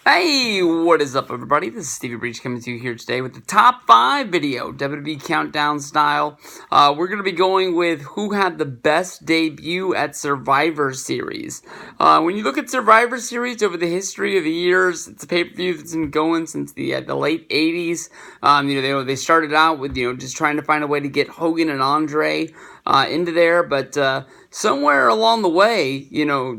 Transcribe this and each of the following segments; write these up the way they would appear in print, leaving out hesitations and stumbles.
Hey, what is up, everybody? This is Stevie Breach coming to you here today with the top 5 video, WWE Countdown style. We're going to be going with who had the best debut at Survivor Series. When you look at Survivor Series over the history of the years, it's a pay-per-view that's been going since the late 80s. They started out with, just trying to find a way to get Hogan and Andre into there, but somewhere along the way,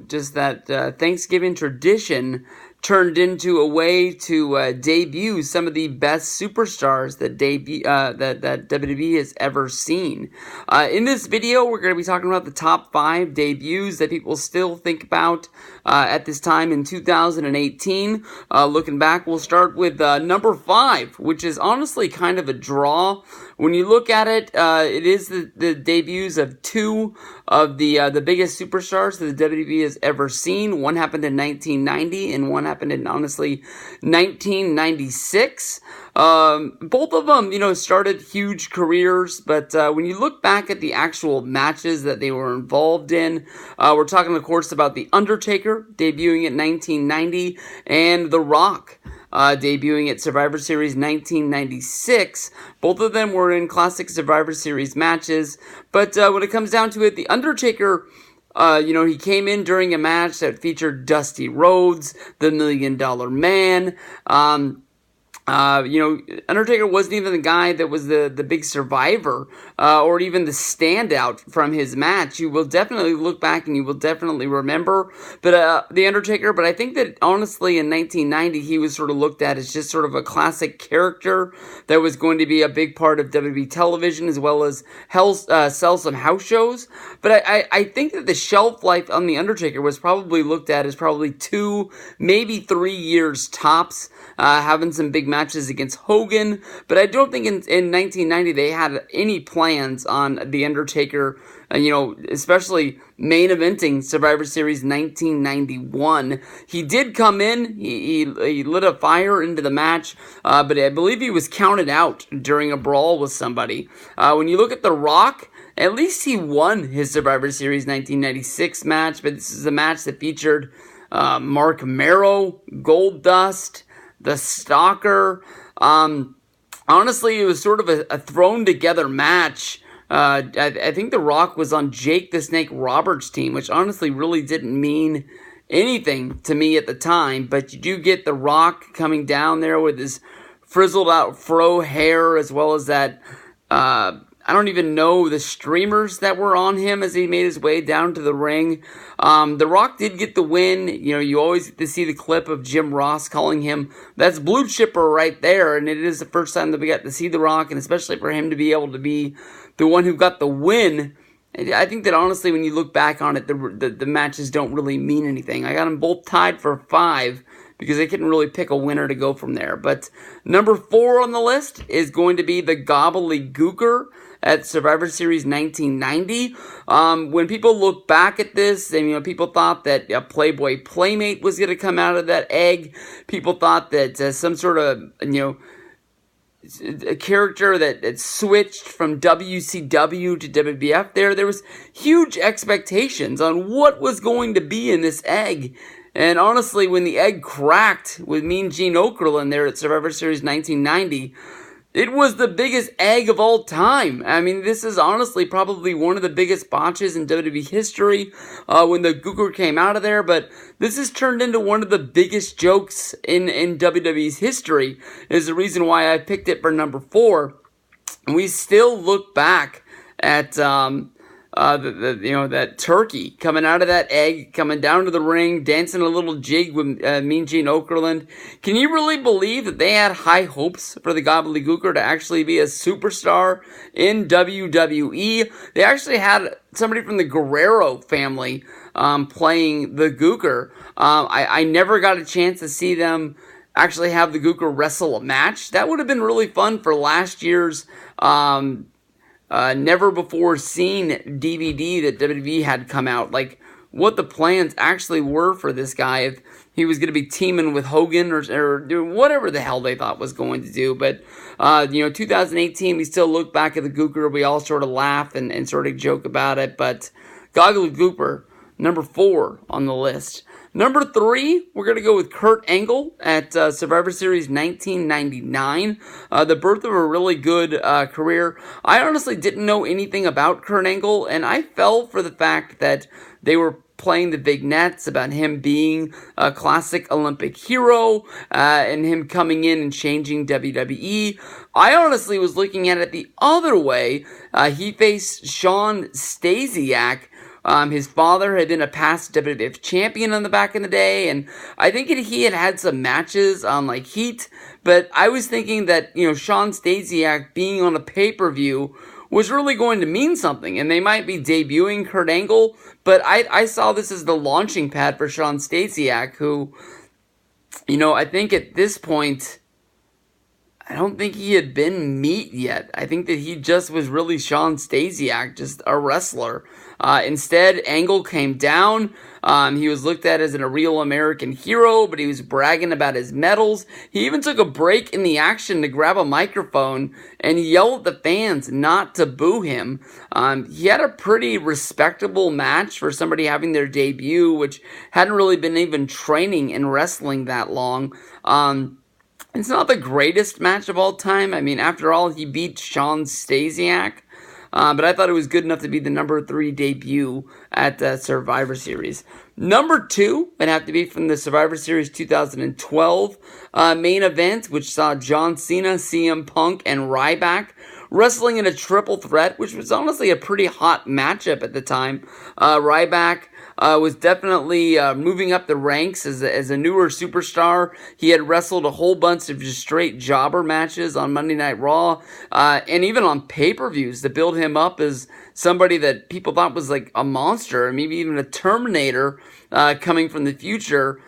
just that Thanksgiving tradition turned into a way to debut some of the best superstars that WWE has ever seen. In this video, we're going to be talking about the top 5 debuts that people still think about at this time in 2018. Looking back, we'll start with number 5, which is honestly kind of a draw. When you look at it, it is the debuts of 2 of the biggest superstars that the WWE has ever seen. One happened in 1990, and one happened in, honestly, 1996. Both of them, started huge careers, but when you look back at the actual matches that they were involved in, we're talking, of course, about The Undertaker debuting in 1990, and The Rock debuting at Survivor Series 1996. Both of them were in classic Survivor Series matches, but when it comes down to it, The Undertaker, he came in during a match that featured Dusty Rhodes, the $1 Million Man. Undertaker wasn't even the guy that was the big survivor, or even the standout from his match. You will definitely look back and you will definitely remember, the Undertaker. But I think that honestly, in 1990, he was sort of looked at as just sort of a classic character that was going to be a big part of WWE television, as well as sell some house shows. But I think that the shelf life on the Undertaker was probably looked at as probably 2, maybe 3 years tops, having some big matches against Hogan, but I don't think in 1990 they had any plans on The Undertaker, especially main eventing Survivor Series 1991. He did come in, he lit a fire into the match, but I believe he was counted out during a brawl with somebody. When you look at The Rock, at least he won his Survivor Series 1996 match, but this is a match that featured Mark Marrow, Goldust, The Stalker. Honestly, it was sort of a thrown together match. I think The Rock was on Jake the Snake Roberts' team, which honestly really didn't mean anything to me at the time. But you do get The Rock coming down there with his frizzled out fro hair, as well as that, I don't even know the streamers that were on him as he made his way down to the ring. The Rock did get the win. You always get to see the clip of Jim Ross calling him, that's Blue Chipper right there. And it is the first time that we got to see The Rock, and especially for him to be able to be the one who got the win. I think that honestly, when you look back on it, the matches don't really mean anything. I got them both tied for 5, because they couldn't really pick a winner to go from there. But number 4 on the list is going to be the Gobbledygooker at Survivor Series 1990. When people look back at this, and people thought that a Playboy Playmate was going to come out of that egg. People thought that some sort of, a character that switched from WCW to WWF. There was huge expectations on what was going to be in this egg. And honestly, when the egg cracked with Mean Gene Okerlund there at Survivor Series 1990, it was the biggest egg of all time. I mean, this is honestly probably one of the biggest botches in WWE history when the Gooker came out of there. But this has turned into one of the biggest jokes in WWE's history. Is the reason why I picked it for number 4. And we still look back at that turkey coming out of that egg, coming down to the ring, dancing a little jig with Mean Gene Okerlund. Can you really believe that they had high hopes for the Gobbledygooker to actually be a superstar in WWE? They actually had somebody from the Guerrero family playing the Gooker. I never got a chance to see them actually have the Gooker wrestle a match. That would have been really fun for last year's never before seen DVD that WWE had come out. Like, what the plans actually were for this guy, if he was going to be teaming with Hogan or whatever the hell they thought was going to do. But 2018, we still look back at the Gooker, we all sort of laugh and sort of joke about it. But Gobbledygooker, number 4 on the list. Number 3, we're going to go with Kurt Angle at Survivor Series 1999. The birth of a really good career. I honestly didn't know anything about Kurt Angle, and I fell for the fact that they were playing the vignettes about him being a classic Olympic hero and him coming in and changing WWE. I honestly was looking at it the other way. He faced Shawn Stasiak. His father had been a past WWF champion on the back in the day, and I think he had some matches on like Heat, but I was thinking that, Shawn Stasiak being on a pay-per-view was really going to mean something, and they might be debuting Kurt Angle, but I saw this as the launching pad for Shawn Stasiak, who, I think at this point, I don't think he had been meat yet. I think that he just was really Shawn Stasiak, just a wrestler. Instead, Angle came down. He was looked at as a real American hero, but he was bragging about his medals. He even took a break in the action to grab a microphone and yell at the fans not to boo him. He had a pretty respectable match for somebody having their debut, which hadn't really been even training in wrestling that long. It's not the greatest match of all time. I mean, after all, he beat Shawn Stasiak. But I thought it was good enough to be the number 3 debut at the Survivor Series. Number 2 would have to be from the Survivor Series 2012 main event, which saw John Cena, CM Punk, and Ryback wrestling in a triple threat, which was honestly a pretty hot matchup at the time. Ryback was definitely moving up the ranks as a newer superstar. He had wrestled a whole bunch of just straight jobber matches on Monday Night Raw, and even on pay-per-views to build him up as somebody that people thought was like a monster, maybe even a Terminator coming from the future.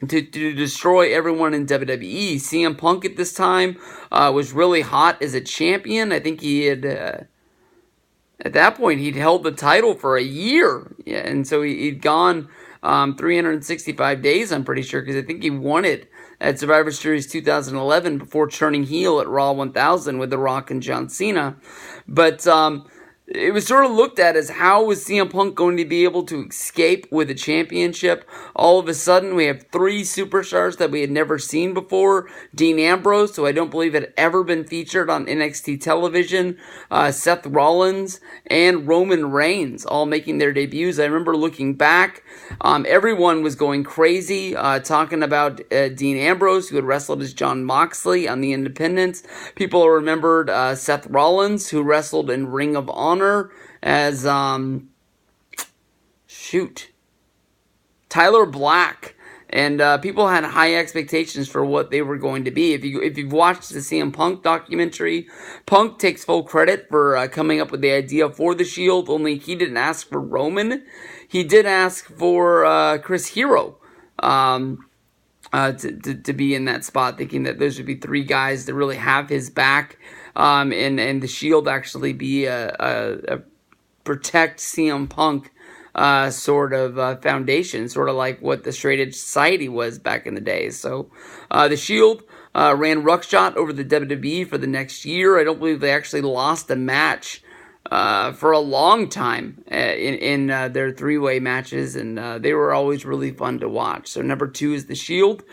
To destroy everyone in WWE. CM Punk at this time was really hot as a champion. I think he had, at that point, he'd held the title for a year. Yeah, and so he'd gone 365 days, I'm pretty sure, because I think he won it at Survivor Series 2011 before turning heel at Raw 1000 with The Rock and John Cena. But it was sort of looked at as how was CM Punk going to be able to escape with a championship. All of a sudden, we have 3 superstars that we had never seen before. Dean Ambrose, who I don't believe had ever been featured on NXT television. Seth Rollins and Roman Reigns all making their debuts. I remember looking back, everyone was going crazy, talking about Dean Ambrose, who had wrestled as Jon Moxley on the Independents. People remembered Seth Rollins, who wrestled in Ring of Honor as Tyler Black, and people had high expectations for what they were going to be. If you've watched the CM Punk documentary, Punk takes full credit for coming up with the idea for the Shield. Only he didn't ask for Roman; he did ask for Chris Hero. To be in that spot, thinking that those would be 3 guys that really have his back, and the Shield actually be a protect CM Punk sort of foundation, sort of like what the Straight Edge Society was back in the day. So the Shield ran ruckshot over the WWE for the next year. I don't believe they actually lost a match for a long time in their 3-way matches, and they were always really fun to watch. So number 2 is the Shield.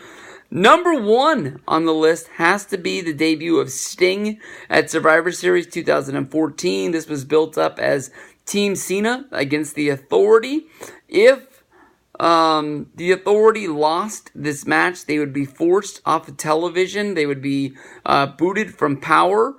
Number 1 on the list has to be the debut of Sting at Survivor Series 2014. This was built up as Team Cena against the Authority. If the Authority lost this match, they would be forced off of television. They would be booted from Power.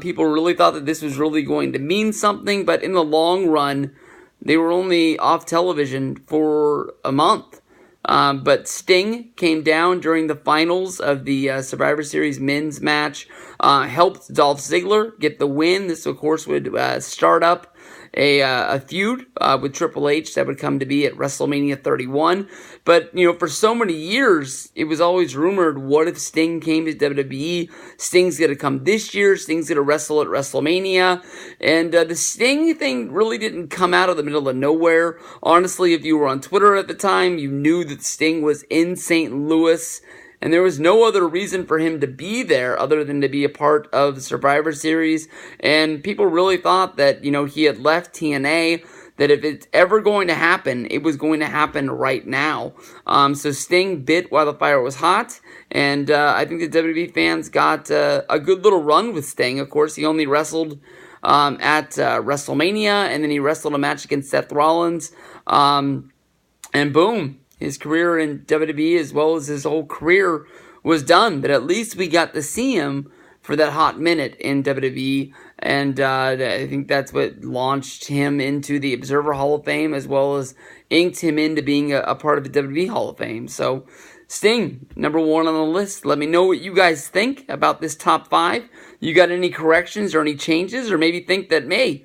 People really thought that this was really going to mean something, but in the long run, they were only off television for a month. But Sting came down during the finals of the Survivor Series men's match, helped Dolph Ziggler get the win. This, of course, would start up a feud with Triple H that would come to be at WrestleMania 31. But, for so many years, it was always rumored, what if Sting came to WWE? Sting's going to come this year. Sting's going to wrestle at WrestleMania. And the Sting thing really didn't come out of the middle of nowhere. Honestly, if you were on Twitter at the time, you knew that Sting was in St. Louis. And there was no other reason for him to be there other than to be a part of the Survivor Series. And people really thought that, he had left TNA that if it's ever going to happen, it was going to happen right now. So Sting bit while the fire was hot, and I think the WWE fans got a good little run with Sting. Of course, he only wrestled at WrestleMania, and then he wrestled a match against Seth Rollins, and boom, his career in WWE as well as his whole career was done. But at least we got to see him for that hot minute in WWE, and I think that's what launched him into the Observer Hall of Fame, as well as inked him into being a part of the WWE Hall of Fame. So Sting, number 1 on the list. Let me know what you guys think about this top 5. You got any corrections or any changes, or maybe think that, hey,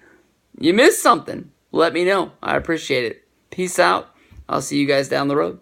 you missed something? Let me know. I appreciate it. Peace out. I'll see you guys down the road.